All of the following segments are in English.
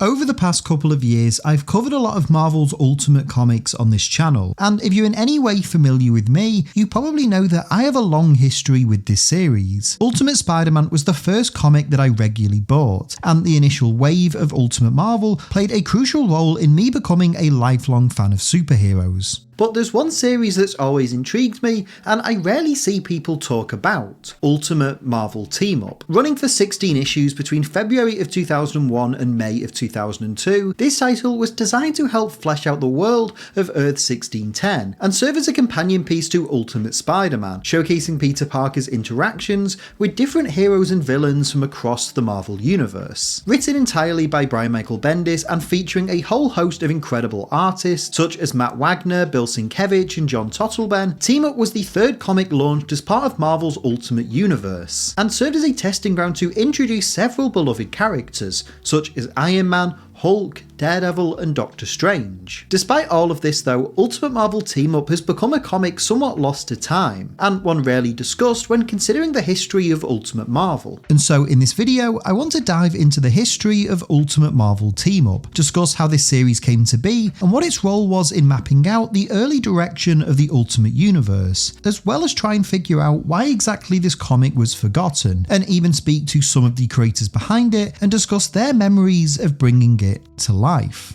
Over the past couple of years, I've covered a lot of Marvel's Ultimate Comics on this channel, and if you're in any way familiar with me, you probably know that I have a long history with this series. Ultimate Spider-Man was the first comic that I regularly bought, and the initial wave of Ultimate Marvel played a crucial role in me becoming a lifelong fan of superheroes. But there's one series that's always intrigued me, and I rarely see people talk about: Ultimate Marvel Team Up. Running for 16 issues between February of 2001 and May of 2002, this title was designed to help flesh out the world of Earth 1610, and serve as a companion piece to Ultimate Spider-Man, showcasing Peter Parker's interactions with different heroes and villains from across the Marvel Universe. Written entirely by Brian Michael Bendis and featuring a whole host of incredible artists such as Matt Wagner, Bill Sienkiewicz and John Totleben, Team Up was the third comic launched as part of Marvel's Ultimate Universe, and served as a testing ground to introduce several beloved characters, such as Iron Man, Hulk, Daredevil and Doctor Strange. Despite all of this though, Ultimate Marvel Team Up has become a comic somewhat lost to time, and one rarely discussed when considering the history of Ultimate Marvel. And so in this video, I want to dive into the history of Ultimate Marvel Team Up, discuss how this series came to be, and what its role was in mapping out the early direction of the Ultimate Universe, as well as try and figure out why exactly this comic was forgotten, and even speak to some of the creators behind it and discuss their memories of bringing it to life.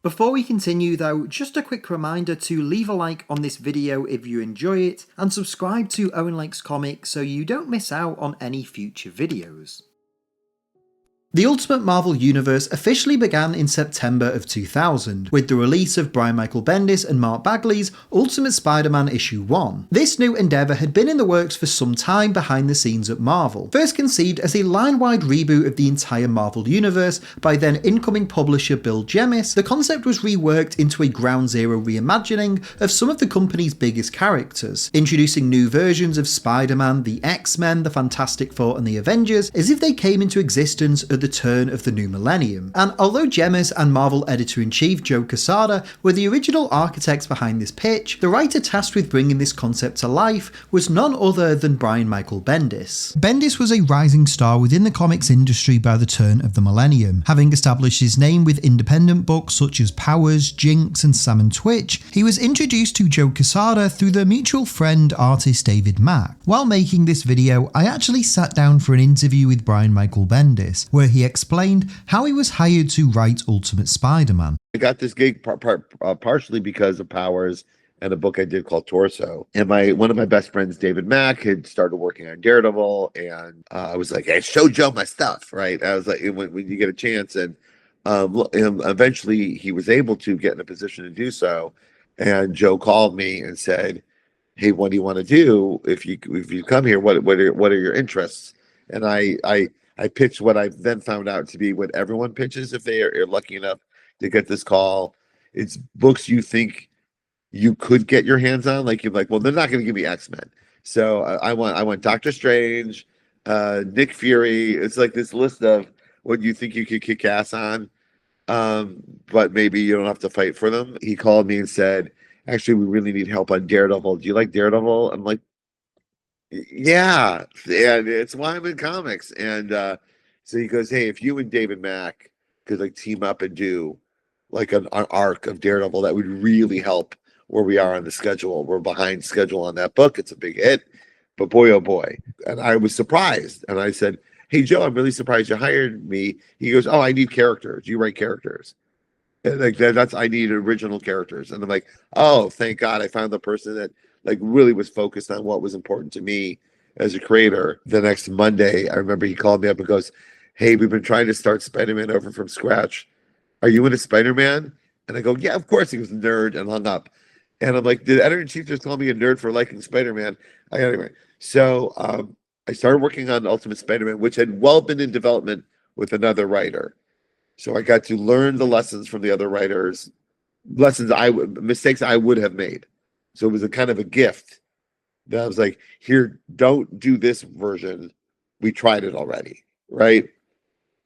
Before we continue though, just a quick reminder to leave a like on this video if you enjoy it, and subscribe to Owen Likes Comics so you don't miss out on any future videos. The Ultimate Marvel Universe officially began in September of 2000, with the release of Brian Michael Bendis and Mark Bagley's Ultimate Spider-Man Issue 1. This new endeavour had been in the works for some time behind the scenes at Marvel. First conceived as a line-wide reboot of the entire Marvel Universe by then incoming publisher Bill Jemas, the concept was reworked into a ground zero reimagining of some of the company's biggest characters, introducing new versions of Spider-Man, the X-Men, the Fantastic Four and the Avengers as if they came into existence at the turn of the new millennium. And although Jemas and Marvel editor-in-chief Joe Quesada were the original architects behind this pitch, the writer tasked with bringing this concept to life was none other than Brian Michael Bendis. Bendis was a rising star within the comics industry by the turn of the millennium. Having established his name with independent books such as Powers, Jinx and Sam and Twitch, he was introduced to Joe Quesada through their mutual friend artist David Mack. While making this video, I actually sat down for an interview with Brian Michael Bendis, where he explained how he was hired to write Ultimate Spider-Man. I got this gig partially because of Powers and a book I did called Torso. And one of my best friends, David Mack, had started working on Daredevil, and I was like, "Hey, show Joe my stuff," right? I was like, when you get a chance, and eventually he was able to get in a position to do so. And Joe called me and said, "Hey, what do you want to do if you come here? What are your interests?" And I pitched what I then found out to be what everyone pitches if they are lucky enough to get this call. It's books you think you could get your hands on. Like you're like, well, they're not going to give me X-Men. So I want Doctor Strange, Nick Fury. It's like this list of what you think you could kick ass on, but maybe you don't have to fight for them. He called me and said, "Actually, we really need help on Daredevil. Do you like Daredevil?" I'm like, yeah, and it's why I'm in comics. And so he goes, "Hey, if you and David Mack could like team up and do like an arc of Daredevil, that would really help where we are on the schedule. We're behind schedule on that book. It's a big hit, but boy, oh boy." And I was surprised. And I said, "Hey, Joe, I'm really surprised you hired me." He goes, "Oh, I need characters. You write characters." And like I need original characters. And I'm like, "Oh, thank God I found the person that like really was focused on what was important to me as a creator." The next Monday, I remember he called me up and goes, "Hey, we've been trying to start Spider-Man over from scratch. Are you into Spider-Man?" And I go, "Yeah, of course." He was a nerd and hung up. And I'm like, "Did editor-in-chief just call me a nerd for liking Spider-Man?" Anyway, so I started working on Ultimate Spider-Man, which had well been in development with another writer. So I got to learn the lessons from the other writers mistakes I would have made. So it was a kind of a gift that I was like, here, don't do this version. We tried it already, right?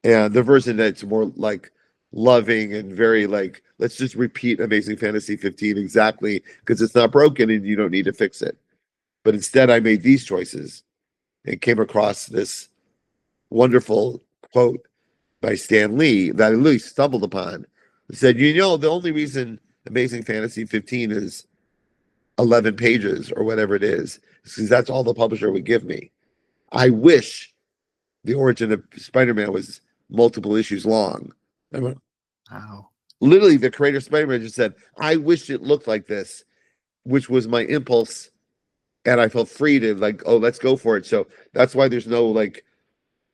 And the version that's more like loving and very like, let's just repeat Amazing Fantasy 15 exactly because it's not broken and you don't need to fix it. But instead, I made these choices and came across this wonderful quote by Stan Lee that I literally stumbled upon. It said, the only reason Amazing Fantasy 15 is 11 pages or whatever it is because that's all the publisher would give me. I wish the origin of Spider-Man was multiple issues long. I went, Wow. Literally, the creator of Spider-Man just said, I wish it looked like this, which was my impulse. And I felt free to like, oh, let's go for it. So that's why there's no like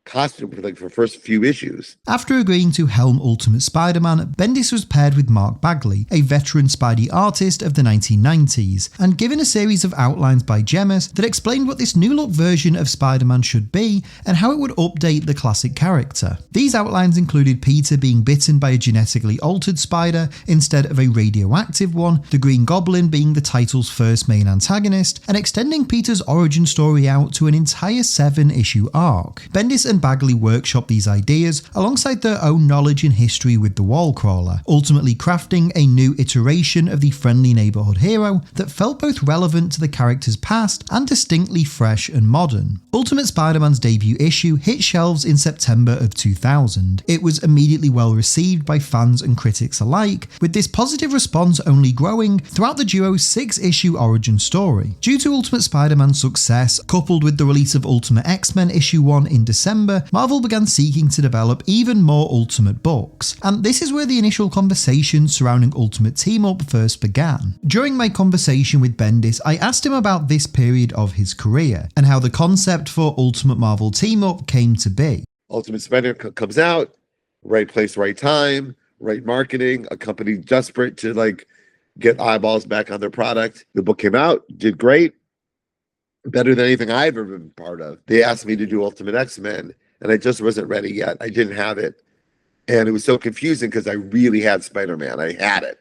costume for like for first few issues. After agreeing to helm Ultimate Spider-Man, Bendis was paired with Mark Bagley, a veteran Spidey artist of the 1990s, and given a series of outlines by Gemmis that explained what this new look version of Spider-Man should be and how it would update the classic character. These outlines included Peter being bitten by a genetically altered spider instead of a radioactive one, the Green Goblin being the title's first main antagonist, and extending Peter's origin story out to an entire 7-issue arc. Bendis and Bagley workshopped these ideas alongside their own knowledge and history with the Wallcrawler, ultimately crafting a new iteration of the friendly neighborhood hero that felt both relevant to the character's past and distinctly fresh and modern. Ultimate Spider-Man's debut issue hit shelves in September of 2000. It was immediately well received by fans and critics alike, with this positive response only growing throughout the duo's 6-issue origin story. Due to Ultimate Spider-Man's success, coupled with the release of Ultimate X-Men issue 1 in December, Marvel began seeking to develop even more Ultimate books, and this is where the initial conversations surrounding Ultimate Team Up first began. During my conversation with Bendis, I asked him about this period of his career, and how the concept for Ultimate Marvel Team Up came to be. Ultimate Spider comes out, right place, right time, right marketing, a company desperate to like get eyeballs back on their product. The book came out, did great. Better than anything I've ever been part of. They asked me to do Ultimate X-Men, and I just wasn't ready yet. I didn't have it. And it was so confusing because I really had Spider-Man. I had it,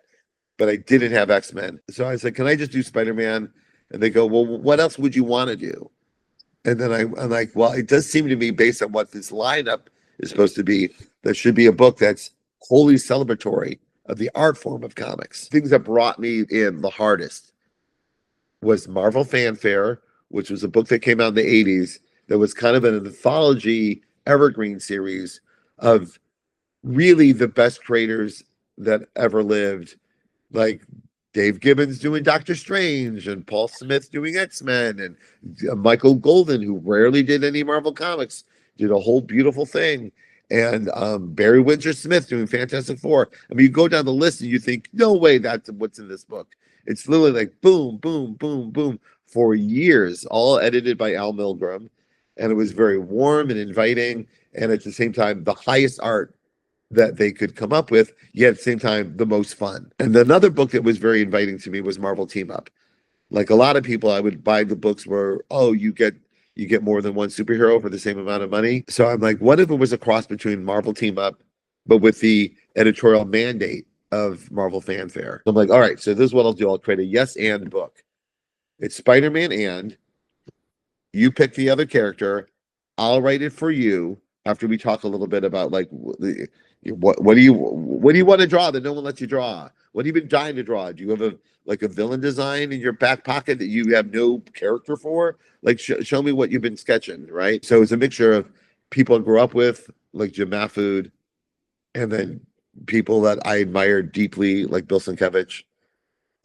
but I didn't have X-Men. So I said, can I just do Spider-Man? And they go, well, what else would you want to do? And then I'm like, well, it does seem to me, based on what this lineup is supposed to be, there should be a book that's wholly celebratory of the art form of comics. Things that brought me in the hardest was Marvel Fanfare, which was a book that came out in the 80s that was kind of an anthology evergreen series of really the best creators that ever lived, like Dave Gibbons doing Doctor Strange and Paul Smith doing X-Men and Michael Golden, who rarely did any Marvel comics, did a whole beautiful thing. And Barry Windsor Smith doing Fantastic Four. I mean, you go down the list and you think, no way that's what's in this book. It's literally like boom, boom, boom, boom. For years, all edited by Al Milgrom, and it was very warm and inviting, and at the same time, the highest art that they could come up with, yet at the same time, the most fun. And another book that was very inviting to me was Marvel Team Up. Like a lot of people, I would buy the books where, oh, you get more than one superhero for the same amount of money. So I'm like, what if it was a cross between Marvel Team Up, but with the editorial mandate of Marvel Fanfare? So I'm like, all right, so this is what I'll do. I'll create a yes and book. It's Spider-Man and you pick the other character. I'll write it for you after we talk a little bit about like what do you want to draw that no one lets you draw? What have you been dying to draw? Do you have a villain design in your back pocket that you have no character for? Like show me what you've been sketching, right? So it's a mixture of people I grew up with, like Jim Mahfood, and then people that I admired deeply, like Bill Sienkiewicz.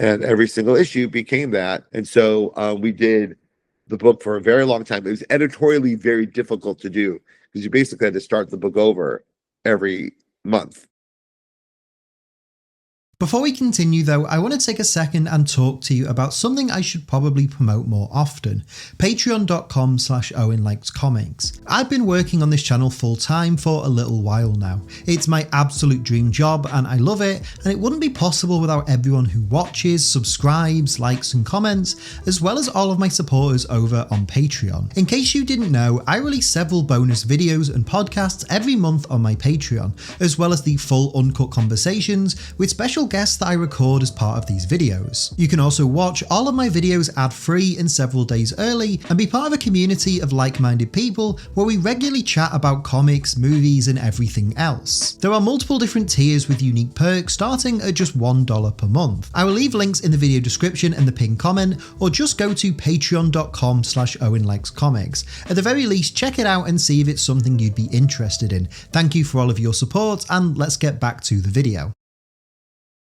And every single issue became that. And so we did the book for a very long time. It was editorially very difficult to do because you basically had to start the book over every month. Before we continue though, I want to take a second and talk to you about something I should probably promote more often. Patreon.com/Owen Likes Comics. I've been working on this channel full time for a little while now. It's my absolute dream job and I love it, and it wouldn't be possible without everyone who watches, subscribes, likes and comments, as well as all of my supporters over on Patreon. In case you didn't know, I release several bonus videos and podcasts every month on my Patreon, as well as the full uncut conversations with special guests that I record as part of these videos. You can also watch all of my videos ad-free and several days early, and be part of a community of like-minded people where we regularly chat about comics, movies, and everything else. There are multiple different tiers with unique perks starting at just $1 per month. I will leave links in the video description and the pinned comment, or just go to patreon.com/OwenLikesComics. At the very least, check it out and see if it's something you'd be interested in. Thank you for all of your support, and let's get back to the video.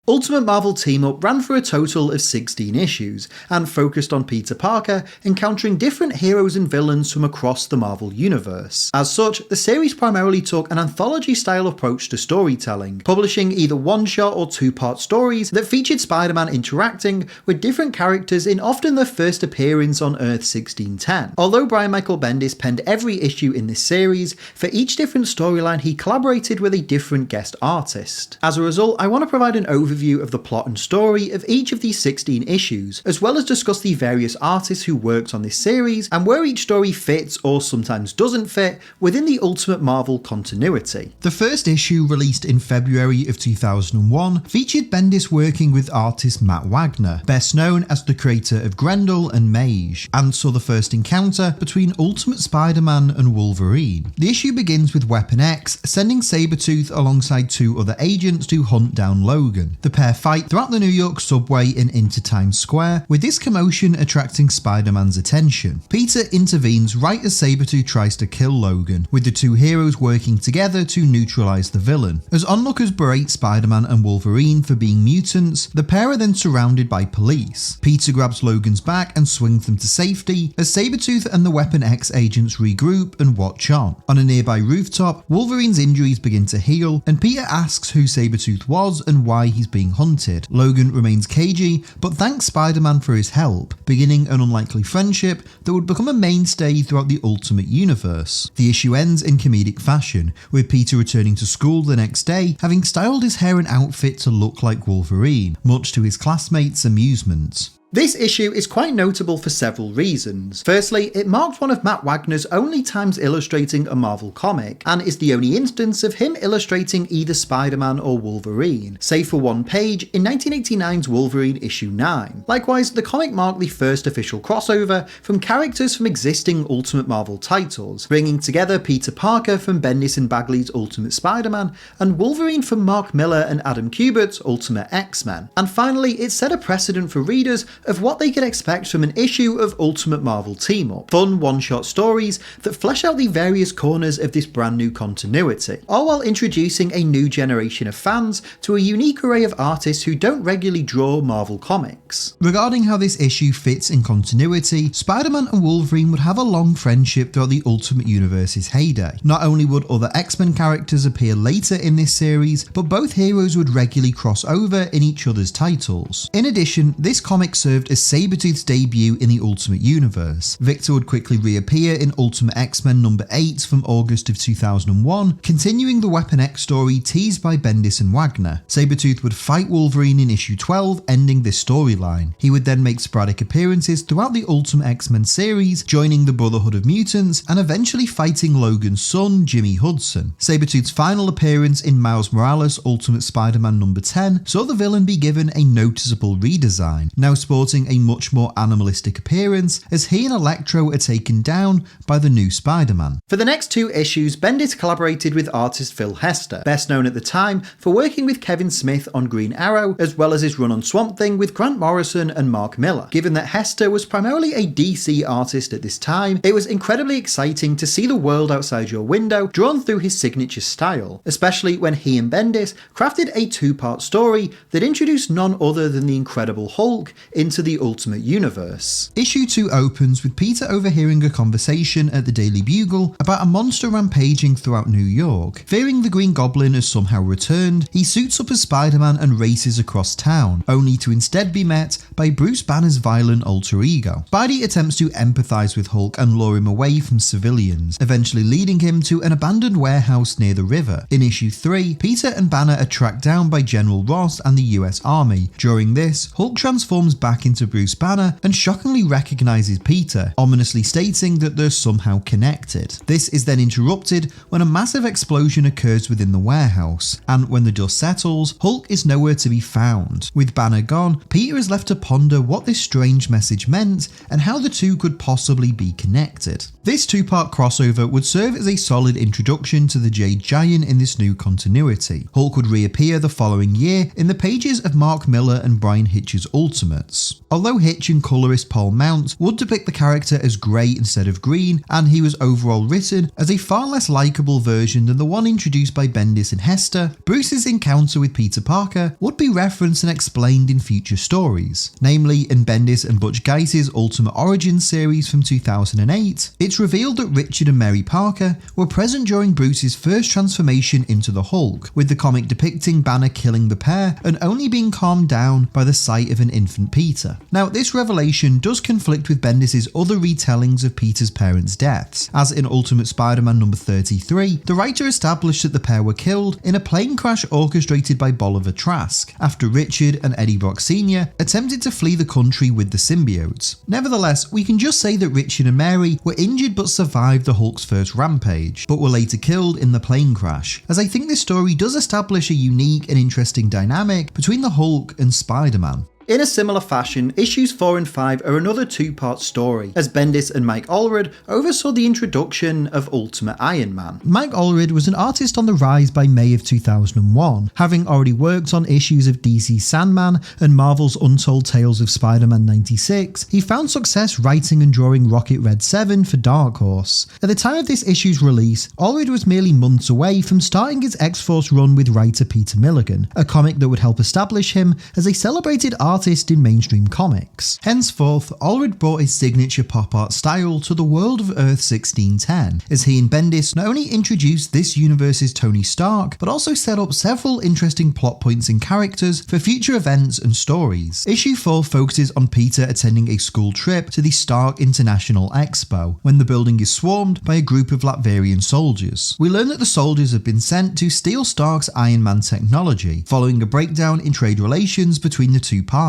Ultimate Marvel Team Up ran for a total of 16 issues, and focused on Peter Parker encountering different heroes and villains from across the Marvel Universe. As such, the series primarily took an anthology-style approach to storytelling, publishing either one-shot or two-part stories that featured Spider-Man interacting with different characters in often their first appearance on Earth 1610. Although Brian Michael Bendis penned every issue in this series, for each different storyline he collaborated with a different guest artist. As a result, I want to provide an overview of the plot and story of each of these 16 issues, as well as discuss the various artists who worked on this series and where each story fits or sometimes doesn't fit within the Ultimate Marvel continuity. The first issue, released in February of 2001, featured Bendis working with artist Matt Wagner, best known as the creator of Grendel and Mage, and saw the first encounter between Ultimate Spider-Man and Wolverine. The issue begins with Weapon X sending Sabretooth alongside two other agents to hunt down Logan. The pair fight throughout the New York subway and into Times Square, with this commotion attracting Spider-Man's attention. Peter intervenes right as Sabretooth tries to kill Logan, with the two heroes working together to neutralise the villain. As onlookers berate Spider-Man and Wolverine for being mutants, the pair are then surrounded by police. Peter grabs Logan's back and swings them to safety, as Sabretooth and the Weapon X agents regroup and watch on. On a nearby rooftop, Wolverine's injuries begin to heal, and Peter asks who Sabretooth was and why he's being hunted. Logan remains cagey, but thanks Spider-Man for his help, beginning an unlikely friendship that would become a mainstay throughout the Ultimate Universe. The issue ends in comedic fashion, with Peter returning to school the next day, having styled his hair and outfit to look like Wolverine, much to his classmates' amusement. This issue is quite notable for several reasons. Firstly, it marked one of Matt Wagner's only times illustrating a Marvel comic, and is the only instance of him illustrating either Spider-Man or Wolverine, save for one page in 1989's Wolverine issue 9. Likewise, the comic marked the first official crossover from characters from existing Ultimate Marvel titles, bringing together Peter Parker from Bendis and Bagley's Ultimate Spider-Man, and Wolverine from Mark Millar and Adam Kubert's Ultimate X-Men. And finally, it set a precedent for readers of what they could expect from an issue of Ultimate Marvel Team Up. Fun one-shot stories that flesh out the various corners of this brand new continuity, all while introducing a new generation of fans to a unique array of artists who don't regularly draw Marvel comics. Regarding how this issue fits in continuity, Spider-Man and Wolverine would have a long friendship throughout the Ultimate Universe's heyday. Not only would other X-Men characters appear later in this series, but both heroes would regularly cross over in each other's titles. In addition, this comic served as Sabretooth's debut in the Ultimate Universe. Victor would quickly reappear in Ultimate X-Men number 8 from August of 2001, continuing the Weapon X story teased by Bendis and Wagner. Sabretooth would fight Wolverine in issue 12, ending this storyline. He would then make sporadic appearances throughout the Ultimate X-Men series, joining the Brotherhood of Mutants, and eventually fighting Logan's son, Jimmy Hudson. Sabretooth's final appearance in Miles Morales' Ultimate Spider-Man number 10 saw the villain be given a noticeable redesign, now sporting a much more animalistic appearance, as he and Electro are taken down by the new Spider-Man. For the next two issues, Bendis collaborated with artist Phil Hester, best known at the time for working with Kevin Smith on Green Arrow, as well as his run on Swamp Thing with Grant Morrison and Mark Millar. Given that Hester was primarily a DC artist at this time, it was incredibly exciting to see the world outside your window drawn through his signature style, especially when he and Bendis crafted a two-part story that introduced none other than the Incredible Hulk into the Ultimate Universe. Issue 2 opens with Peter overhearing a conversation at the Daily Bugle about a monster rampaging throughout New York. Fearing the Green Goblin has somehow returned, he suits up as Spider-Man and races across town, only to instead be met by Bruce Banner's violent alter ego. Spidey attempts to empathise with Hulk and lure him away from civilians, eventually leading him to an abandoned warehouse near the river. In issue 3, Peter and Banner are tracked down by General Ross and the US Army. During this, Hulk transforms back back into Bruce Banner and shockingly recognises Peter, ominously stating that they're somehow connected. This is then interrupted when a massive explosion occurs within the warehouse, and when the dust settles, Hulk is nowhere to be found. With Banner gone, Peter is left to ponder what this strange message meant and how the two could possibly be connected. This two-part crossover would serve as a solid introduction to the Jade Giant in this new continuity. Hulk would reappear the following year in the pages of Mark Millar and Brian Hitch's Ultimates. Although Hitch and colorist Paul Mount would depict the character as grey instead of green, and he was overall written as a far less likeable version than the one introduced by Bendis and Hester, Bruce's encounter with Peter Parker would be referenced and explained in future stories. Namely, in Bendis and Butch Guice's Ultimate Origins series from 2008, it's revealed that Richard and Mary Parker were present during Bruce's first transformation into the Hulk, with the comic depicting Banner killing the pair and only being calmed down by the sight of an infant Peter. Now, this revelation does conflict with Bendis' other retellings of Peter's parents' deaths, as in Ultimate Spider-Man number 33, the writer established that the pair were killed in a plane crash orchestrated by Bolivar Trask, after Richard and Eddie Brock Sr. attempted to flee the country with the symbiotes. Nevertheless, we can just say that Richard and Mary were injured but survived the Hulk's first rampage, but were later killed in the plane crash, as I think this story does establish a unique and interesting dynamic between the Hulk and Spider-Man. In a similar fashion, issues 4 and 5 are another two-part story, as Bendis and Mike Allred oversaw the introduction of Ultimate Iron Man. Mike Allred was an artist on the rise by May of 2001, having already worked on issues of DC's Sandman and Marvel's Untold Tales of Spider-Man 96. He found success writing and drawing Rocket Red 7 for Dark Horse. At the time of this issue's release, Allred was merely months away from starting his X-Force run with writer Peter Milligan, a comic that would help establish him as a celebrated artist in mainstream comics. Henceforth, Allred brought his signature pop art style to the world of Earth 1610, as he and Bendis not only introduced this universe's Tony Stark, but also set up several interesting plot points and characters for future events and stories. Issue 4 focuses on Peter attending a school trip to the Stark International Expo, when the building is swarmed by a group of Latverian soldiers. We learn that the soldiers have been sent to steal Stark's Iron Man technology, following a breakdown in trade relations between the two parties.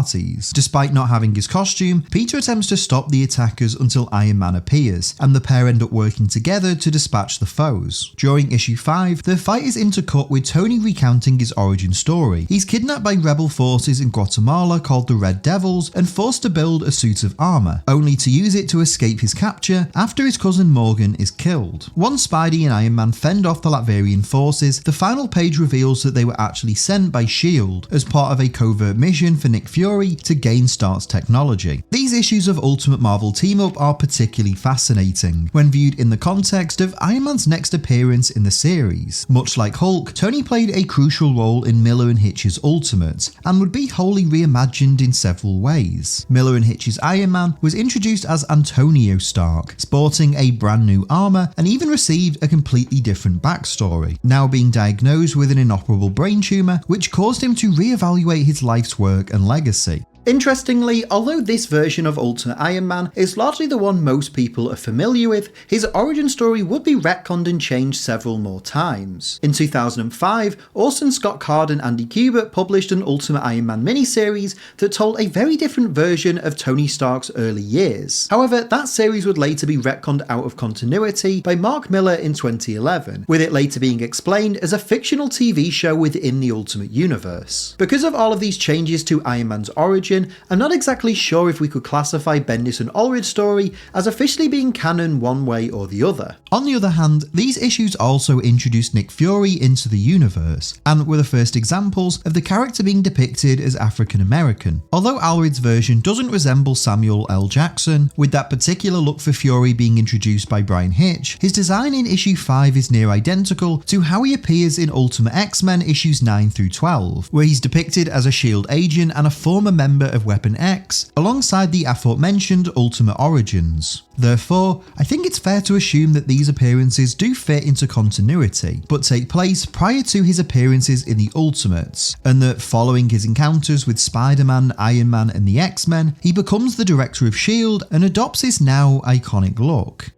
Despite not having his costume, Peter attempts to stop the attackers until Iron Man appears, and the pair end up working together to dispatch the foes. During issue 5, the fight is intercut with Tony recounting his origin story. He's kidnapped by rebel forces in Guatemala called the Red Devils and forced to build a suit of armor, only to use it to escape his capture after his cousin Morgan is killed. Once Spidey and Iron Man fend off the Latverian forces, the final page reveals that they were actually sent by S.H.I.E.L.D. as part of a covert mission for Nick Fury to gain Stark's technology. These issues of Ultimate Marvel Team Up are particularly fascinating when viewed in the context of Iron Man's next appearance in the series. Much like Hulk, Tony played a crucial role in Miller and Hitch's Ultimates, and would be wholly reimagined in several ways. Miller and Hitch's Iron Man was introduced as Antonio Stark, sporting a brand new armor, and even received a completely different backstory, now being diagnosed with an inoperable brain tumor, which caused him to reevaluate his life's work and legacy. Interestingly, although this version of Ultimate Iron Man is largely the one most people are familiar with, his origin story would be retconned and changed several more times. In 2005, Orson Scott Card and Andy Kubert published an Ultimate Iron Man miniseries that told a very different version of Tony Stark's early years. However, that series would later be retconned out of continuity by Mark Millar in 2011, with it later being explained as a fictional TV show within the Ultimate Universe. Because of all of these changes to Iron Man's origin, I'm not exactly sure if we could classify Bendis and Allred's story as officially being canon one way or the other. On the other hand, these issues also introduced Nick Fury into the universe, and were the first examples of the character being depicted as African American. Although Allred's version doesn't resemble Samuel L. Jackson, with that particular look for Fury being introduced by Brian Hitch, his design in issue 5 is near identical to how he appears in Ultimate X-Men issues 9 through 12, where he's depicted as a S.H.I.E.L.D. agent and a former member of Weapon X, alongside the aforementioned Ultimate Origins. Therefore, I think it's fair to assume that these appearances do fit into continuity, but take place prior to his appearances in the Ultimates, and that following his encounters with Spider-Man, Iron Man and the X-Men, he becomes the director of S.H.I.E.L.D. and adopts his now iconic look.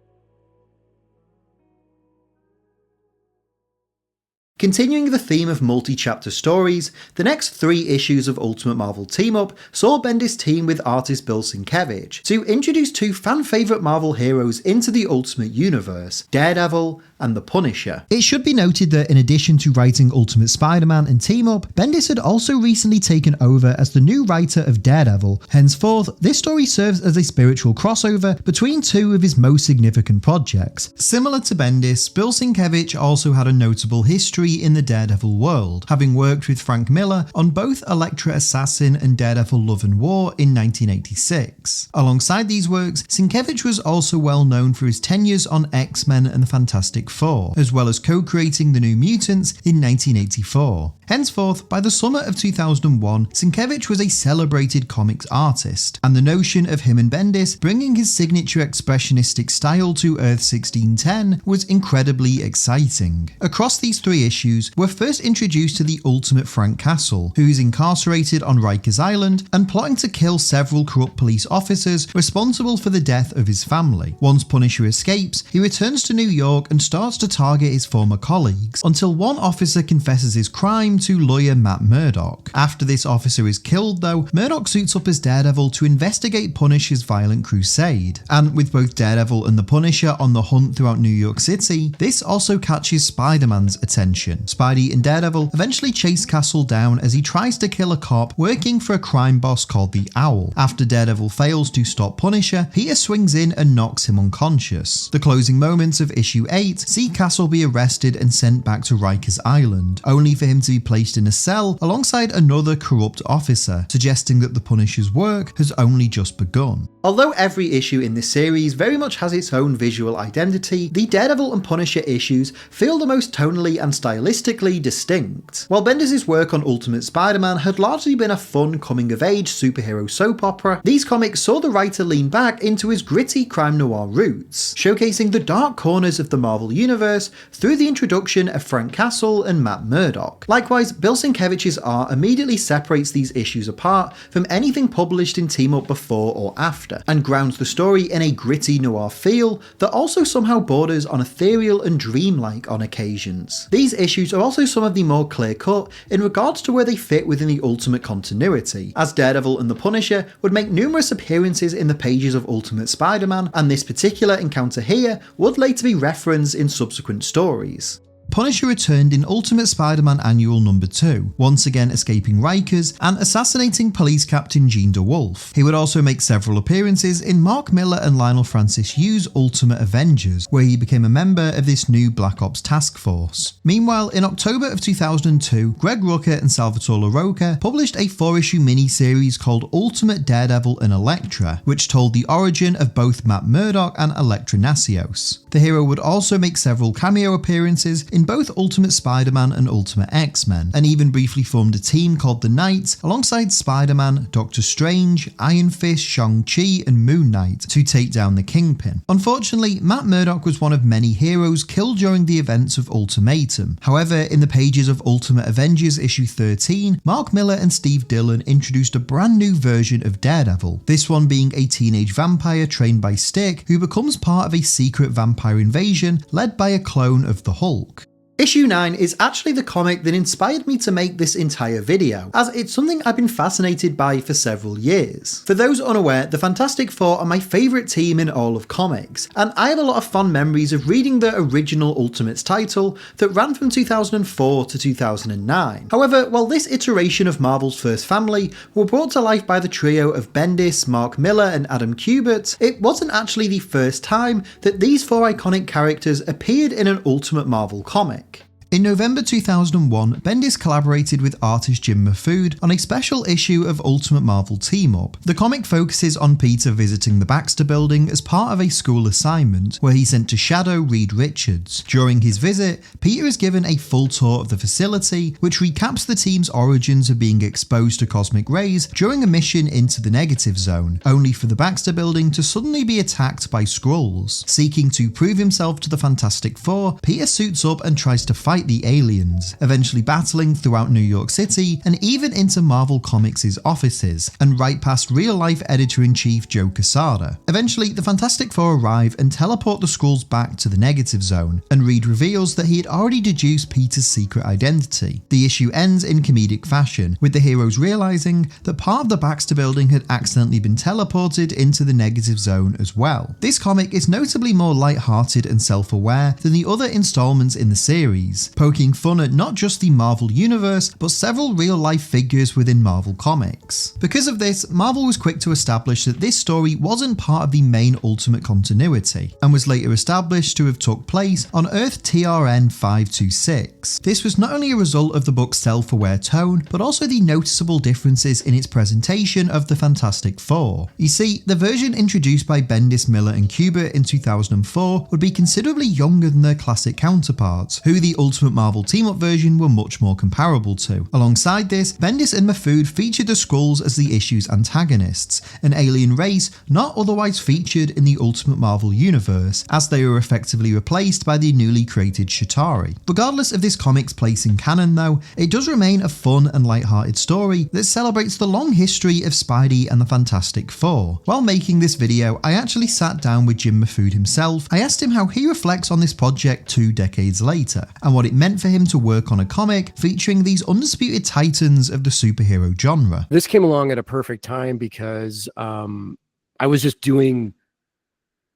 Continuing the theme of multi-chapter stories, the next 3 issues of Ultimate Marvel Team Up saw Bendis team with artist Bill Sienkiewicz to introduce 2 fan-favourite Marvel heroes into the Ultimate Universe, Daredevil and the Punisher. It should be noted that in addition to writing Ultimate Spider-Man and Team Up, Bendis had also recently taken over as the new writer of Daredevil. Henceforth, this story serves as a spiritual crossover between 2 of his most significant projects. Similar to Bendis, Bill Sienkiewicz also had a notable history in the Daredevil world, having worked with Frank Miller on both Elektra Assassin and Daredevil Love and War in 1986. Alongside these works, Sienkiewicz was also well known for his tenures on X-Men and the Fantastic Four, as well as co-creating the New Mutants in 1984. Henceforth, by the summer of 2001, Sienkiewicz was a celebrated comics artist, and the notion of him and Bendis bringing his signature expressionistic style to Earth 1610 was incredibly exciting. Across these 3 issues, we're first introduced to the ultimate Frank Castle, who is incarcerated on Rikers Island and plotting to kill several corrupt police officers responsible for the death of his family. Once Punisher escapes, he returns to New York and starts to target his former colleagues, until one officer confesses his crime to lawyer Matt Murdock. After this officer is killed though, Murdock suits up as Daredevil to investigate Punisher's violent crusade. And with both Daredevil and the Punisher on the hunt throughout New York City, this also catches Spider-Man's attention. Spidey and Daredevil eventually chase Castle down as he tries to kill a cop working for a crime boss called the Owl. After Daredevil fails to stop Punisher, Peter swings in and knocks him unconscious. The closing moments of issue 8 see Castle be arrested and sent back to Rikers Island, only for him to be placed in a cell alongside another corrupt officer, suggesting that the Punisher's work has only just begun. Although every issue in this series very much has its own visual identity, the Daredevil and Punisher issues feel the most tonally and stylistically distinct. While Bendis' work on Ultimate Spider-Man had largely been a fun coming-of-age superhero soap opera, these comics saw the writer lean back into his gritty crime noir roots, showcasing the dark corners of the Marvel Universe through the introduction of Frank Castle and Matt Murdock. Likewise, Bill Sienkiewicz's art immediately separates these issues apart from anything published in Team Up before or after, and grounds the story in a gritty noir feel that also somehow borders on ethereal and dreamlike on occasions. These issues are also some of the more clear-cut in regards to where they fit within the Ultimate continuity, as Daredevil and the Punisher would make numerous appearances in the pages of Ultimate Spider-Man, and this particular encounter here would later be referenced in subsequent stories. Punisher returned in Ultimate Spider-Man Annual No. 2, once again escaping Rikers and assassinating police captain Jean DeWolf. He would also make several appearances in Mark Millar and Lionel Francis Yu's Ultimate Avengers, where he became a member of this new Black Ops task force. Meanwhile, in October of 2002, Greg Rucka and Salvatore LaRocca published a 4-issue miniseries called Ultimate Daredevil and Elektra, which told the origin of both Matt Murdock and Elektra Nasios. The hero would also make several cameo appearances in both Ultimate Spider-Man and Ultimate X-Men, and even briefly formed a team called the Knights alongside Spider-Man, Doctor Strange, Iron Fist, Shang Chi and Moon Knight to take down the Kingpin. Unfortunately, Matt Murdock was one of many heroes killed during the events of Ultimatum. However, in the pages of Ultimate Avengers issue 13, Mark Millar and Steve Dillon introduced a brand new version of Daredevil, this one being a teenage vampire trained by Stick who becomes part of a secret vampire invasion led by a clone of the Hulk. Issue 9 is actually the comic that inspired me to make this entire video, as it's something I've been fascinated by for several years. For those unaware, the Fantastic Four are my favourite team in all of comics, and I have a lot of fond memories of reading the original Ultimates title that ran from 2004 to 2009. However, while this iteration of Marvel's first family were brought to life by the trio of Bendis, Mark Millar and Adam Kubert, it wasn't actually the first time that these 4 iconic characters appeared in an Ultimate Marvel comic. In November 2001, Bendis collaborated with artist Jim Mahfood on a special issue of Ultimate Marvel Team Up. The comic focuses on Peter visiting the Baxter Building as part of a school assignment, where he's sent to shadow Reed Richards. During his visit, Peter is given a full tour of the facility, which recaps the team's origins of being exposed to cosmic rays during a mission into the negative zone, only for the Baxter Building to suddenly be attacked by Skrulls. Seeking to prove himself to the Fantastic Four, Peter suits up and tries to fight fight the aliens, eventually battling throughout New York City and even into Marvel Comics' offices, and right past real-life editor-in-chief Joe Quesada. Eventually, the Fantastic Four arrive and teleport the Skrulls back to the negative zone, and Reed reveals that he had already deduced Peter's secret identity. The issue ends in comedic fashion, with the heroes realizing that part of the Baxter building had accidentally been teleported into the negative zone as well. This comic is notably more light-hearted and self-aware than the other installments in the series, poking fun at not just the Marvel universe, but several real-life figures within Marvel Comics. Because of this, Marvel was quick to establish that this story wasn't part of the main Ultimate continuity, and was later established to have took place on Earth TRN 526. This was not only a result of the book's self-aware tone, but also the noticeable differences in its presentation of the Fantastic Four. You see, the version introduced by Bendis, Miller and Kubert in 2004 would be considerably younger than their classic counterparts, who the Ultimate Marvel team-up version were much more comparable to. Alongside this, Bendis and Mahfood featured the Skrulls as the issue's antagonists, an alien race not otherwise featured in the Ultimate Marvel universe, as they were effectively replaced by the newly created Chitauri. Regardless of this comic's place in canon though, it does remain a fun and light-hearted story that celebrates the long history of Spidey and the Fantastic Four. While making this video, I actually sat down with Jim Mahfood himself. I asked him how he reflects on this project 2 decades later, and what it meant for him to work on a comic featuring these undisputed titans of the superhero genre. This came along at a perfect time because I was just doing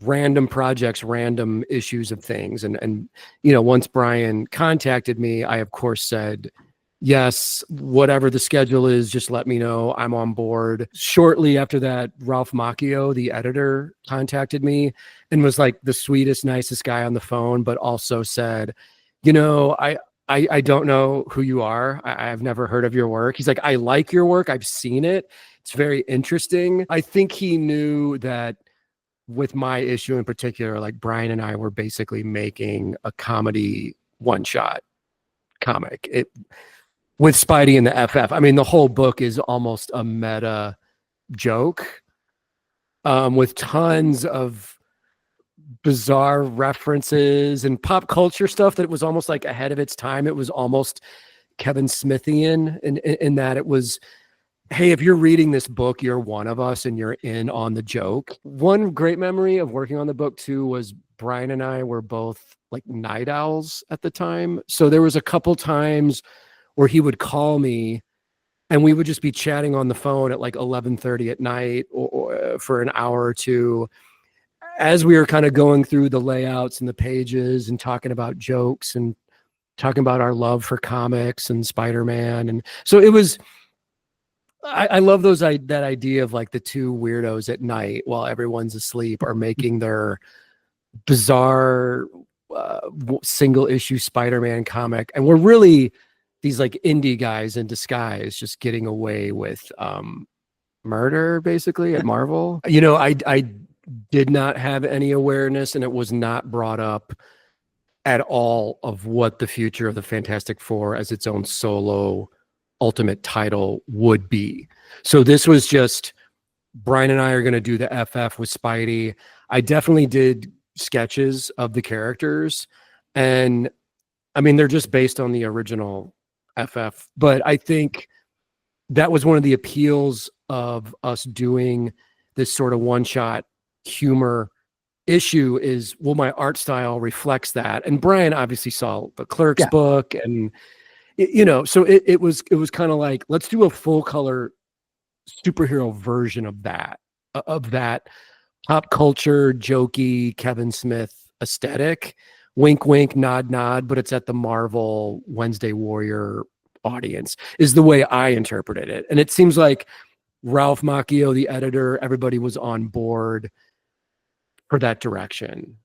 random projects, random issues of things. And you know, once Brian contacted me, I of course said, yes, whatever the schedule is, just let me know. I'm on board. Shortly after that, Ralph Macchio, the editor, contacted me and was like the sweetest, nicest guy on the phone, but also said, you know, I don't know who you are. I've never heard of your work. He's like, I like your work. I've seen it. It's very interesting. I think he knew that with my issue in particular, like Brian and I were basically making a comedy one-shot comic. With Spidey and the FF. I mean, the whole book is almost a meta joke with tons of bizarre references and pop culture stuff that was almost like ahead of its time. It was almost Kevin Smithian in that it was, hey, if you're reading this book, you're one of us and you're in on the joke. One great memory of working on the book too was Brian and I were both like night owls at the time. So there was a couple times where he would call me and we would just be chatting on the phone at like 11:30 at night or for an hour or two as we were kind of going through the layouts and the pages and talking about jokes and talking about our love for comics and Spider-Man. And so it was, I love that idea of like the two weirdos at night while everyone's asleep are making their bizarre single issue Spider-Man comic. And we're really these like indie guys in disguise just getting away with murder basically at Marvel. You know, I did not have any awareness, and it was not brought up at all of what the future of the Fantastic Four as its own solo ultimate title would be. So this was just Brian and I are going to do the FF with Spidey. I definitely did sketches of the characters, and I mean, they're just based on the original FF, but I think that was one of the appeals of us doing this sort of one-shot humor issue is, well, my art style reflects that. And Brian obviously saw the Clerks book, and you know, so it was kind of like, let's do a full color superhero version of that pop culture jokey Kevin Smith aesthetic, wink wink nod nod, but it's at the Marvel Wednesday Warrior audience is the way I interpreted it. And it seems like Ralph Macchio, the editor, everybody was on board for that direction.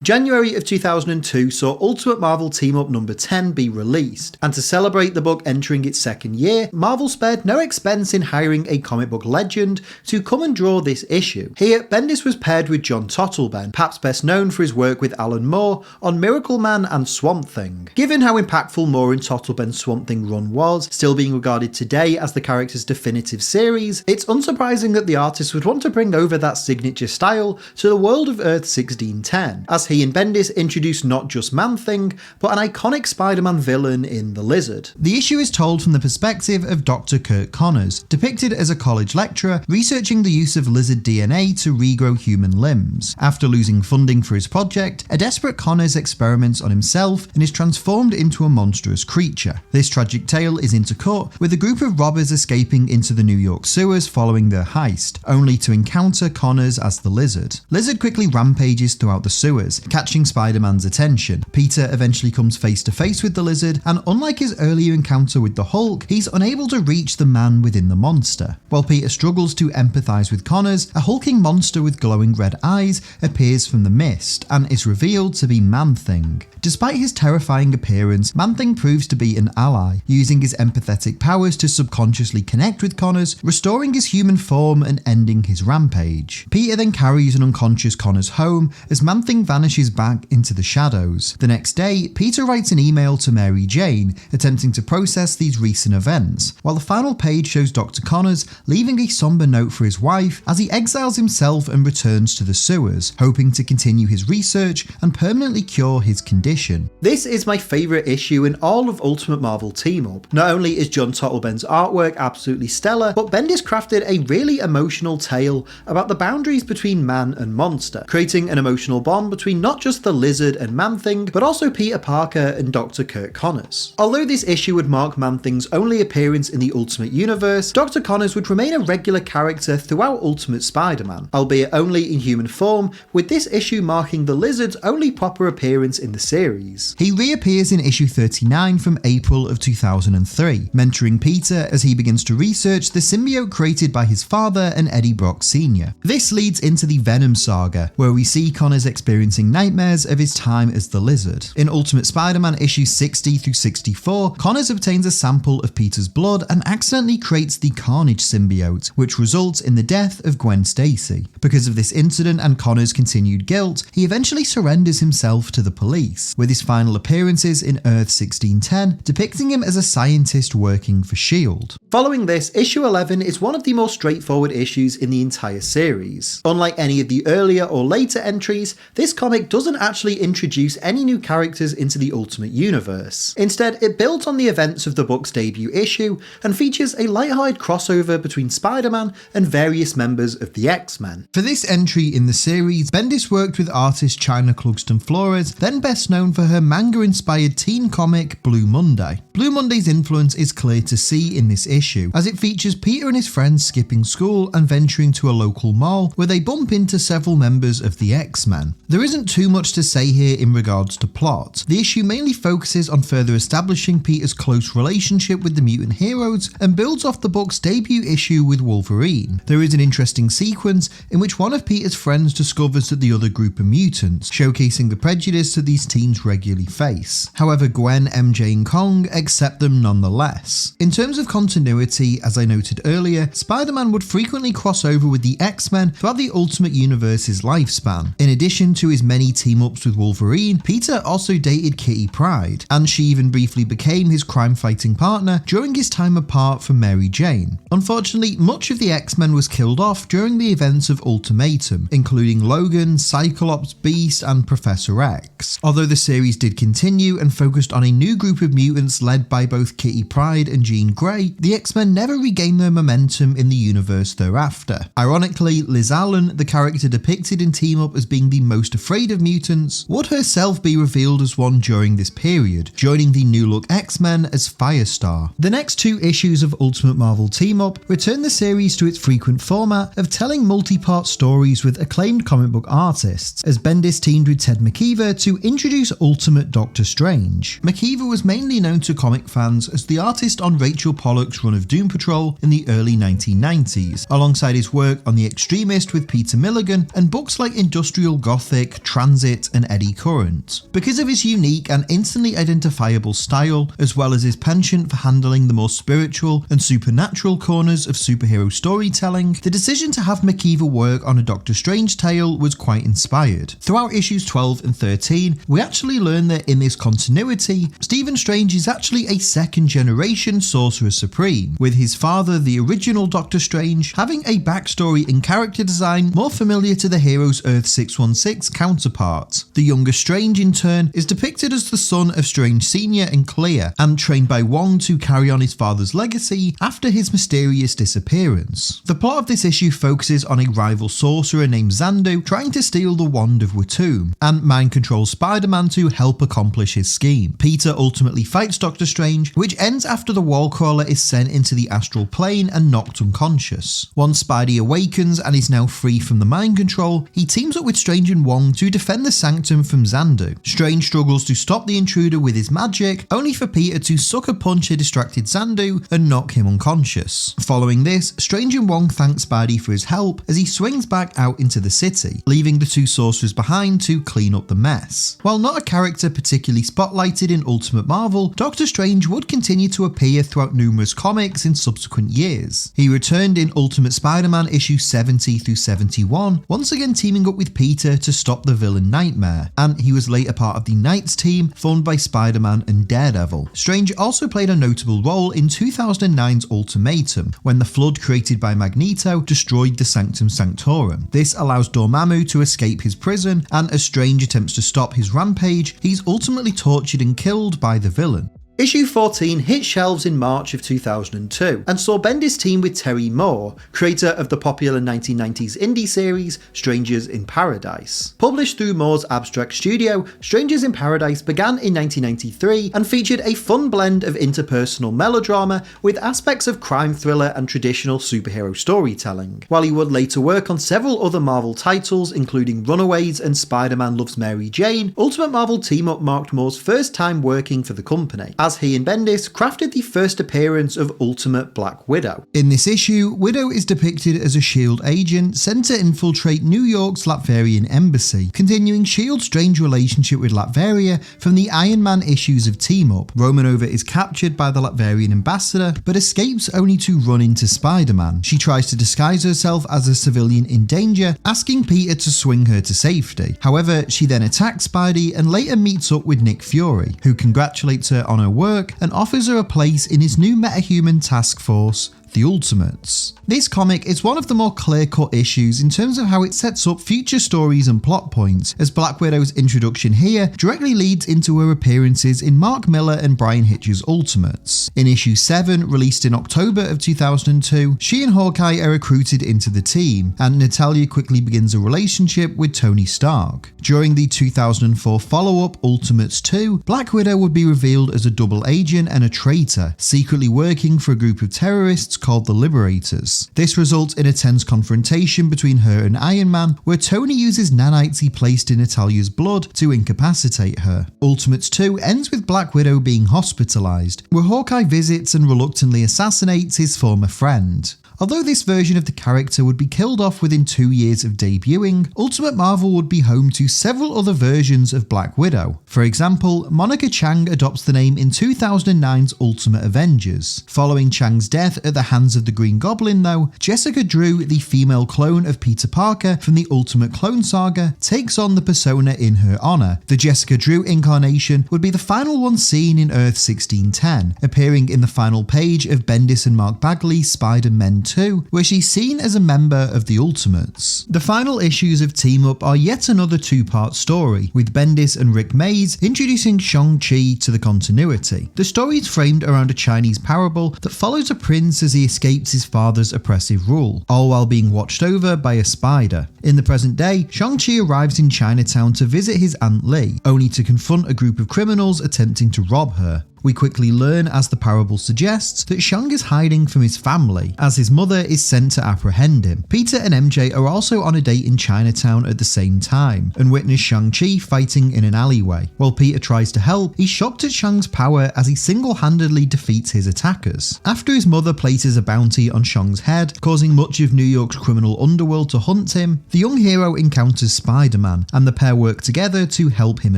January of 2002 saw Ultimate Marvel Team-Up number 10 be released, and to celebrate the book entering its second year, Marvel spared no expense in hiring a comic book legend to come and draw this issue. Here, Bendis was paired with John Totleben, perhaps best known for his work with Alan Moore on Miracle Man and Swamp Thing. Given how impactful Moore and Totlben's Swamp Thing run was, still being regarded today as the character's definitive series, it's unsurprising that the artist would want to bring over that signature style to the world of Earth 1610, as he and Bendis introduced not just Man-Thing, but an iconic Spider-Man villain in the Lizard. The issue is told from the perspective of Dr. Curt Connors, depicted as a college lecturer researching the use of lizard DNA to regrow human limbs. After losing funding for his project, a desperate Connors experiments on himself and is transformed into a monstrous creature. This tragic tale is intercut with a group of robbers escaping into the New York sewers following their heist, only to encounter Connors as the Lizard. Lizard quickly rampages throughout the sewers, catching Spider-Man's attention. Peter eventually comes face to face with the Lizard, and unlike his earlier encounter with the Hulk, he's unable to reach the man within the monster. While Peter struggles to empathize with Connors, a hulking monster with glowing red eyes appears from the mist and is revealed to be Man-Thing. Despite his terrifying appearance, Man-Thing proves to be an ally, using his empathetic powers to subconsciously connect with Connors, restoring his human form and ending his rampage. Peter then carries an unconscious Connors home as Man-Thing vanishes back into the shadows. The next day, Peter writes an email to Mary Jane, attempting to process these recent events, while the final page shows Dr. Connors leaving a somber note for his wife as he exiles himself and returns to the sewers, hoping to continue his research and permanently cure his condition. This is my favourite issue in all of Ultimate Marvel Team Up. Not only is John Totlebend's artwork absolutely stellar, but Bendis crafted a really emotional tale about the boundaries between man and monster, creating an emotional bond between not just the Lizard and Man-Thing, but also Peter Parker and Dr. Curt Connors. Although this issue would mark Man-Thing's only appearance in the Ultimate Universe, Dr. Connors would remain a regular character throughout Ultimate Spider-Man, albeit only in human form, with this issue marking the Lizard's only proper appearance in the series. He reappears in issue 39 from April of 2003, mentoring Peter as he begins to research the symbiote created by his father and Eddie Brock Sr. This leads into the Venom saga, where we see Connors experiencing nightmares of his time as the Lizard. In Ultimate Spider-Man issues 60 through 64, Connors obtains a sample of Peter's blood and accidentally creates the Carnage symbiote, which results in the death of Gwen Stacy. Because of this incident and Connors' continued guilt, he eventually surrenders himself to the police, with his final appearances in Earth 1610 depicting him as a scientist working for S.H.I.E.L.D. Following this, issue 11 is one of the more straightforward issues in the entire series. Unlike any of the earlier or later entries, this comic doesn't actually introduce any new characters into the Ultimate Universe. Instead, it builds on the events of the book's debut issue and features a lighthearted crossover between Spider-Man and various members of the X-Men. For this entry in the series, Bendis worked with artist China Clugston Flores, then best known for her manga-inspired teen comic Blue Monday. Blue Monday's influence is clear to see in this issue, as it features Peter and his friends skipping school and venturing to a local mall where they bump into several members of the X-Men. There isn't too much to say here in regards to plot. The issue mainly focuses on further establishing Peter's close relationship with the mutant heroes and builds off the book's debut issue with Wolverine. There is an interesting sequence in which one of Peter's friends discovers that the other group are mutants, showcasing the prejudice that these teens regularly face. However, Gwen, MJ and Kong accept them nonetheless. In terms of continuity, as I noted earlier, Spider-Man would frequently cross over with the X-Men throughout the Ultimate Universe's lifespan. In addition to his many team-ups with Wolverine, Peter also dated Kitty Pryde, and she even briefly became his crime-fighting partner during his time apart from Mary Jane. Unfortunately, much of the X-Men was killed off during the events of Ultimatum, including Logan, Cyclops, Beast and Professor X. Although the series did continue and focused on a new group of mutants led by both Kitty Pryde and Jean Grey, the X-Men never regained their momentum in the universe thereafter. Ironically, Liz Allen, the character depicted in Team Up as being the most afraid of mutants, would herself be revealed as one during this period, joining the New Look X-Men as Firestar. The next two issues of Ultimate Marvel Team Up return the series to its frequent format of telling multi-part stories with acclaimed comic book artists, as Bendis teamed with Ted McKeever to introduce Ultimate Doctor Strange. McKeever was mainly known to comic fans as the artist on Rachel Pollack's run of Doom Patrol in the early 1990s, alongside his work on The Extremist with Peter Milligan and books like Industrial Gothic, Transit and Eddy Current. Because of his unique and instantly identifiable style, as well as his penchant for handling the more spiritual and supernatural corners of superhero storytelling, the decision to have McKeever work on a Doctor Strange tale was quite inspired. Throughout issues 12 and 13, we actually learn that in this continuity, Stephen Strange is actually a second-generation Sorcerer Supreme, with his father, the original Doctor Strange, having a backstory and character design more familiar to the hero's Earth 616 counterpart. The younger Strange, in turn, is depicted as the son of Strange Sr. and Clea, and trained by Wong to carry on his father's legacy after his mysterious disappearance. The plot of this issue focuses on a rival sorcerer named Xander trying to steal the wand of Watum, and mind controls Spider-Man to help accomplish his scheme. Peter ultimately fights Doctor Strange, which ends after the Wallcrawler is sent into the astral plane and knocked unconscious. Once Spidey awakens and is now free from the mind control, he teams up with Strange and Wong to defend the Sanctum from Xander. Strange struggles to stop the intruder with his magic, only for Peter to sucker punch a distracted Xander and knock him unconscious. Following this, Strange and Wong thank Spidey for his help as he swings back out into the city, leaving the two sorcerers behind to clean up the mess. While not a character particularly spotlighted in Ultimate Marvel, Doctor Strange would continue to appear throughout numerous comics in subsequent years. He returned in Ultimate Spider-Man issue 70 through 71, once again teaming up with Peter to stop the villain Nightmare, and he was later part of the Knights team formed by Spider-Man and Daredevil. Strange also played a notable role in 2009's Ultimatum, when the flood created by Magneto destroyed the Sanctum Sanctorum. This allows Dormammu to escape his prison, and as Strange attempts to stop his rampage, he's ultimately tortured and killed by the villain. Issue 14 hit shelves in March of 2002 and saw Bendis team with Terry Moore, creator of the popular 1990s indie series Strangers in Paradise. Published through Moore's Abstract Studio, Strangers in Paradise began in 1993 and featured a fun blend of interpersonal melodrama with aspects of crime thriller and traditional superhero storytelling. While he would later work on several other Marvel titles including Runaways and Spider-Man Loves Mary Jane, Ultimate Marvel Team Up marked Moore's first time working for the company, as he and Bendis crafted the first appearance of Ultimate Black Widow. In this issue, Widow is depicted as a S.H.I.E.L.D. agent sent to infiltrate New York's Latverian embassy, continuing S.H.I.E.L.D.'s strange relationship with Latveria from the Iron Man issues of Team Up. Romanova is captured by the Latverian ambassador, but escapes only to run into Spider-Man. She tries to disguise herself as a civilian in danger, asking Peter to swing her to safety. However, she then attacks Spidey and later meets up with Nick Fury, who congratulates her on her work and offers her a place in his new metahuman task force, the Ultimates. This comic is one of the more clear-cut issues in terms of how it sets up future stories and plot points, as Black Widow's introduction here directly leads into her appearances in Mark Millar and Brian Hitch's Ultimates. In issue 7, released in October of 2002, she and Hawkeye are recruited into the team, and Natalia quickly begins a relationship with Tony Stark. During the 2004 follow-up Ultimates 2, Black Widow would be revealed as a double agent and a traitor, secretly working for a group of terrorists called the Liberators. This results in a tense confrontation between her and Iron Man, where Tony uses nanites he placed in Natalia's blood to incapacitate her. Ultimates 2 ends with Black Widow being hospitalized, where Hawkeye visits and reluctantly assassinates his former friend. Although this version of the character would be killed off within 2 years of debuting, Ultimate Marvel would be home to several other versions of Black Widow. For example, Monica Chang adopts the name in 2009's Ultimate Avengers. Following Chang's death at the hands of the Green Goblin though, Jessica Drew, the female clone of Peter Parker from the Ultimate Clone Saga, takes on the persona in her honour. The Jessica Drew incarnation would be the final one seen in Earth 1610, appearing in the final page of Bendis and Mark Bagley's Spider-Man 2, where she's seen as a member of the Ultimates. The final issues of Team Up are yet another two-part story, with Bendis and Rick Mays introducing Shang Chi to the continuity. The story is framed around a Chinese parable that follows a prince as he escapes his father's oppressive rule, all while being watched over by a spider. In the present day, Shang-Chi arrives in Chinatown to visit his Aunt Lee, only to confront a group of criminals attempting to rob her. We quickly learn, as the parable suggests, that Shang is hiding from his family, as his mother is sent to apprehend him. Peter and MJ are also on a date in Chinatown at the same time, and witness Shang-Chi fighting in an alleyway. While Peter tries to help, he's shocked at Shang's power as he single-handedly defeats his attackers. After his mother places a bounty on Shang's head, causing much of New York's criminal underworld to hunt him, the young hero encounters Spider-Man, and the pair work together to help him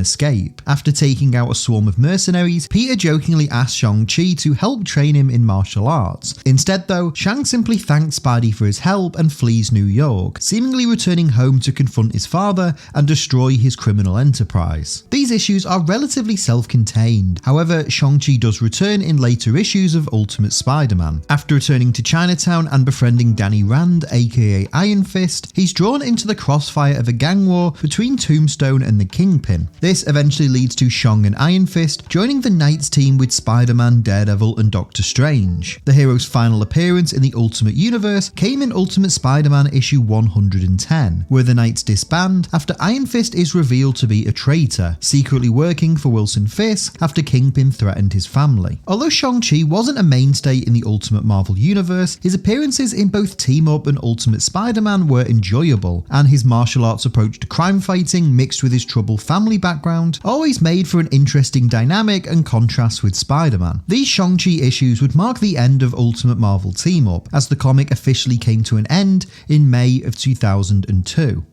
escape. After taking out a swarm of mercenaries, Peter jokingly asks Shang Chi to help train him in martial arts. Instead though, Shang simply thanks Spidey for his help and flees New York, seemingly returning home to confront his father and destroy his criminal enterprise. These issues are relatively self-contained, however Shang-Chi does return in later issues of Ultimate Spider-Man. After returning to Chinatown and befriending Danny Rand, aka Iron Fist, he's drawn into the crossfire of a gang war between Tombstone and the Kingpin. This eventually leads to Shang and Iron Fist joining the Knights team with Spider-Man, Daredevil and Doctor Strange. The hero's final appearance in the Ultimate Universe came in Ultimate Spider-Man issue 110, where the Knights disband after Iron Fist is revealed to be a traitor, secretly working for Wilson Fisk after Kingpin threatened his family. Although Shang-Chi wasn't a mainstay in the Ultimate Marvel Universe, his appearances in both Team Up and Ultimate Spider-Man were enjoyable, and his martial arts approach to crime fighting mixed with his troubled family background always made for an interesting dynamic and contrast with Spider-Man. These Shang-Chi issues would mark the end of Ultimate Marvel Team Up, as the comic officially came to an end in May of 2002.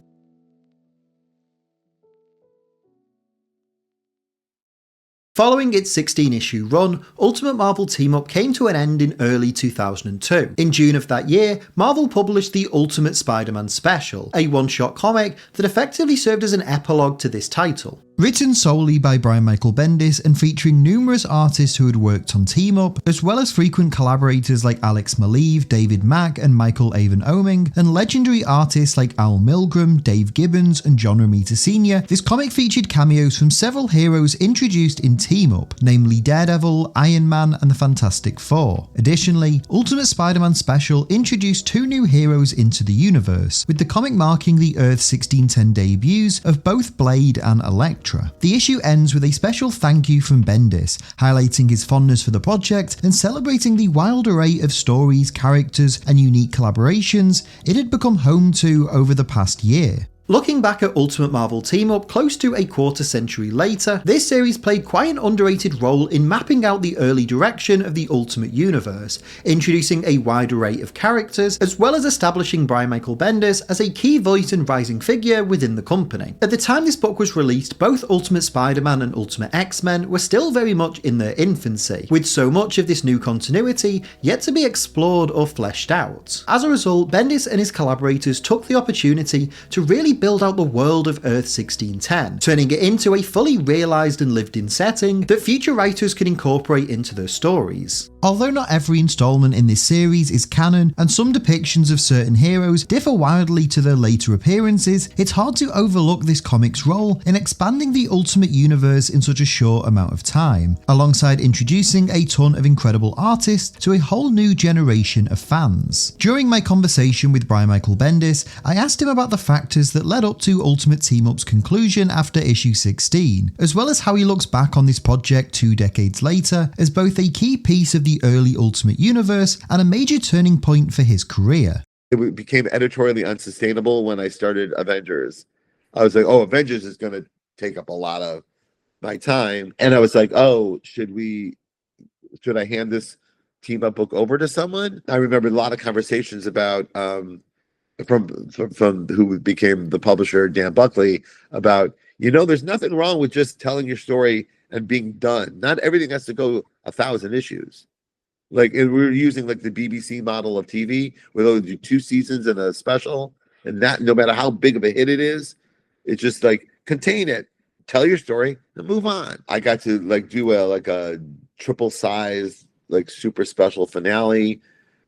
Following its 16-issue run, Ultimate Marvel Team Up came to an end in early 2002. In June of that year, Marvel published the Ultimate Spider-Man Special, a one-shot comic that effectively served as an epilogue to this title. Written solely by Brian Michael Bendis and featuring numerous artists who had worked on Team Up, as well as frequent collaborators like Alex Maleev, David Mack and Michael Avon Oeming, and legendary artists like Al Milgrom, Dave Gibbons and John Romita Sr., this comic featured cameos from several heroes introduced in Team Up, namely Daredevil, Iron Man and the Fantastic Four. Additionally, Ultimate Spider-Man Special introduced two new heroes into the universe, with the comic marking the Earth 1610 debuts of both Blade and Elektra. The issue ends with a special thank you from Bendis, highlighting his fondness for the project and celebrating the wild array of stories, characters and unique collaborations it had become home to over the past year. Looking back at Ultimate Marvel Team Up close to a quarter century later, this series played quite an underrated role in mapping out the early direction of the Ultimate Universe, introducing a wide array of characters, as well as establishing Brian Michael Bendis as a key voice and rising figure within the company. At the time this book was released, both Ultimate Spider-Man and Ultimate X-Men were still very much in their infancy, with so much of this new continuity yet to be explored or fleshed out. As a result, Bendis and his collaborators took the opportunity to really build out the world of Earth 1610, turning it into a fully realised and lived in setting that future writers could incorporate into their stories. Although not every installment in this series is canon, and some depictions of certain heroes differ wildly to their later appearances, it's hard to overlook this comic's role in expanding the Ultimate Universe in such a short amount of time, alongside introducing a ton of incredible artists to a whole new generation of fans. During my conversation with Brian Michael Bendis, I asked him about the factors that led up to Ultimate Team Up's conclusion after issue 16, as well as how he looks back on this project 2 decades later as both a key piece of the early Ultimate Universe and a major turning point for his career. It became editorially unsustainable when I started Avengers. I was like, oh, Avengers is going to take up a lot of my time. And I was like, oh, should I hand this Team Up book over to someone? I remember a lot of conversations about from who became the publisher, Dan Buckley, about, there's nothing wrong with just telling your story and being done. Not everything has to go 1,000 issues. Like, and we're using like the BBC model of TV, where they'll do 2 seasons and a special, and that no matter how big of a hit it is, it's just like contain it, tell your story, and move on. I got to like do a triple size like super special finale,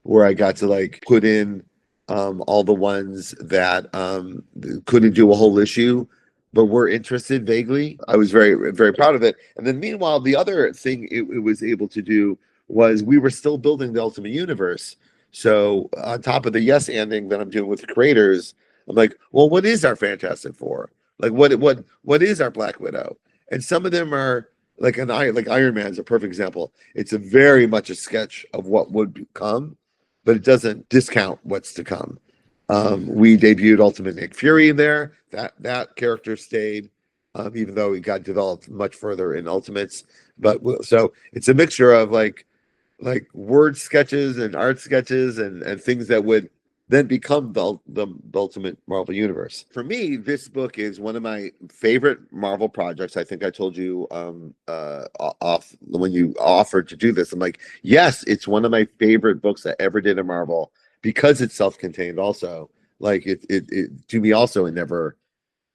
where I got to like put in all the ones that couldn't do a whole issue but were interested vaguely. I was very, very proud of it. And then meanwhile, the other thing it was able to do was we were still building the Ultimate Universe. So on top of the yes-anding that I'm doing with the creators, I'm like, well, what is our Fantastic Four? Like what is our Black Widow? And some of them are like Iron Man is a perfect example. It's a very much a sketch of what would come, but it doesn't discount what's to come. We debuted Ultimate Nick Fury there. That character stayed, even though it got developed much further in Ultimates. But so it's a mixture of like word sketches and art sketches and things that would then become the Ultimate Marvel Universe. For me, this book is one of my favorite Marvel projects. I think I told you off when you offered to do this. I'm like, yes, it's one of my favorite books I ever did in Marvel because it's self-contained. Also, like it to me also it never.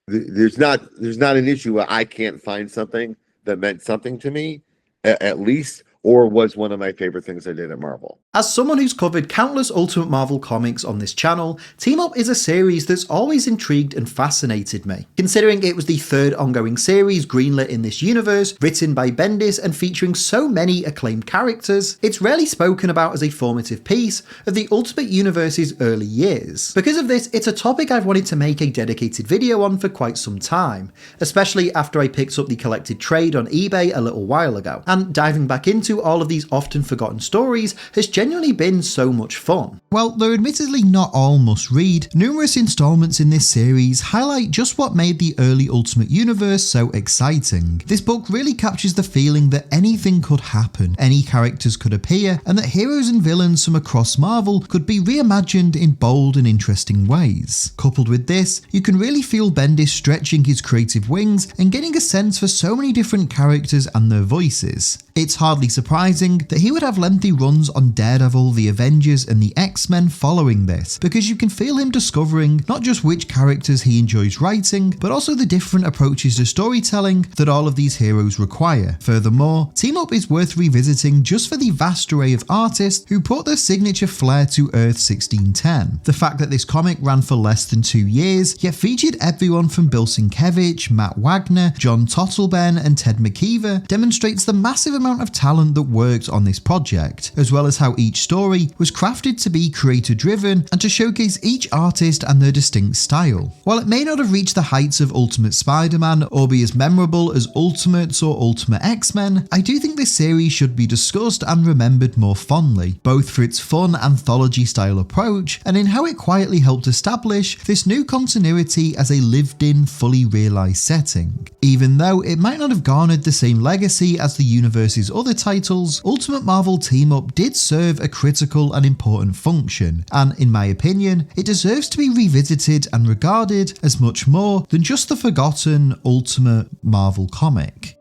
There's not an issue where I can't find something that meant something to me, at least, or was one of my favorite things I did at Marvel. As someone who's covered countless Ultimate Marvel comics on this channel, Team Up is a series that's always intrigued and fascinated me. Considering it was the third ongoing series greenlit in this universe, written by Bendis and featuring so many acclaimed characters, it's rarely spoken about as a formative piece of the Ultimate Universe's early years. Because of this, it's a topic I've wanted to make a dedicated video on for quite some time, especially after I picked up the collected trade on eBay a little while ago, and diving back into all of these often forgotten stories has genuinely been so much fun. While they're admittedly not all must read, numerous installments in this series highlight just what made the early Ultimate Universe so exciting. This book really captures the feeling that anything could happen, any characters could appear, and that heroes and villains from across Marvel could be reimagined in bold and interesting ways. Coupled with this, you can really feel Bendis stretching his creative wings and getting a sense for so many different characters and their voices. It's hardly surprising that he would have lengthy runs on Daredevil, the Avengers and the X-Men following this, because you can feel him discovering not just which characters he enjoys writing, but also the different approaches to storytelling that all of these heroes require. Furthermore, Team Up is worth revisiting just for the vast array of artists who brought their signature flair to Earth 1610. The fact that this comic ran for less than 2 years, yet featured everyone from Bill Sienkiewicz, Matt Wagner, John Tottleben and Ted McKeever demonstrates the massive amount of talent that worked on this project, as well as how each story was crafted to be creator driven and to showcase each artist and their distinct style. While it may not have reached the heights of Ultimate Spider-Man or be as memorable as Ultimates or Ultimate X-Men, I do think this series should be discussed and remembered more fondly, both for its fun anthology style approach and in how it quietly helped establish this new continuity as a lived-in, fully realised setting. Even though it might not have garnered the same legacy as the universe's other titles, Ultimate Marvel Team Up did serve a critical and important function, and in my opinion, it deserves to be revisited and regarded as much more than just the forgotten Ultimate Marvel comic.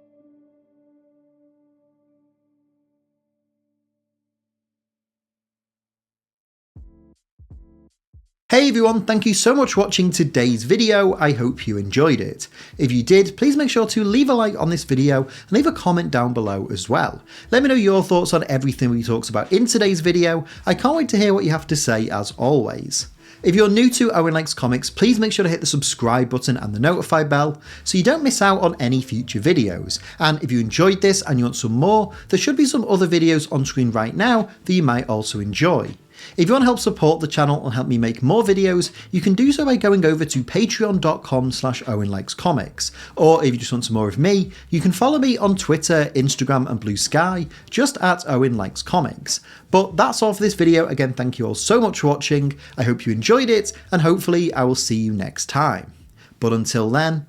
Hey everyone, thank you so much for watching today's video. I hope you enjoyed it. If you did, please make sure to leave a like on this video and leave a comment down below as well. Let me know your thoughts on everything we talked about in today's video. I can't wait to hear what you have to say as always. If you're new to Owen Likes Comics, please make sure to hit the subscribe button and the notify bell so you don't miss out on any future videos. And if you enjoyed this and you want some more, there should be some other videos on screen right now that you might also enjoy. If you want to help support the channel and help me make more videos, you can do so by going over to patreon.com/OwenLikesComics. Or if you just want some more of me, you can follow me on Twitter, Instagram and Blue Sky, just at Owen Likes Comics. But that's all for this video. Again, thank you all so much for watching. I hope you enjoyed it, and hopefully I will see you next time. But until then,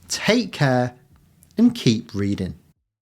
take care and keep reading.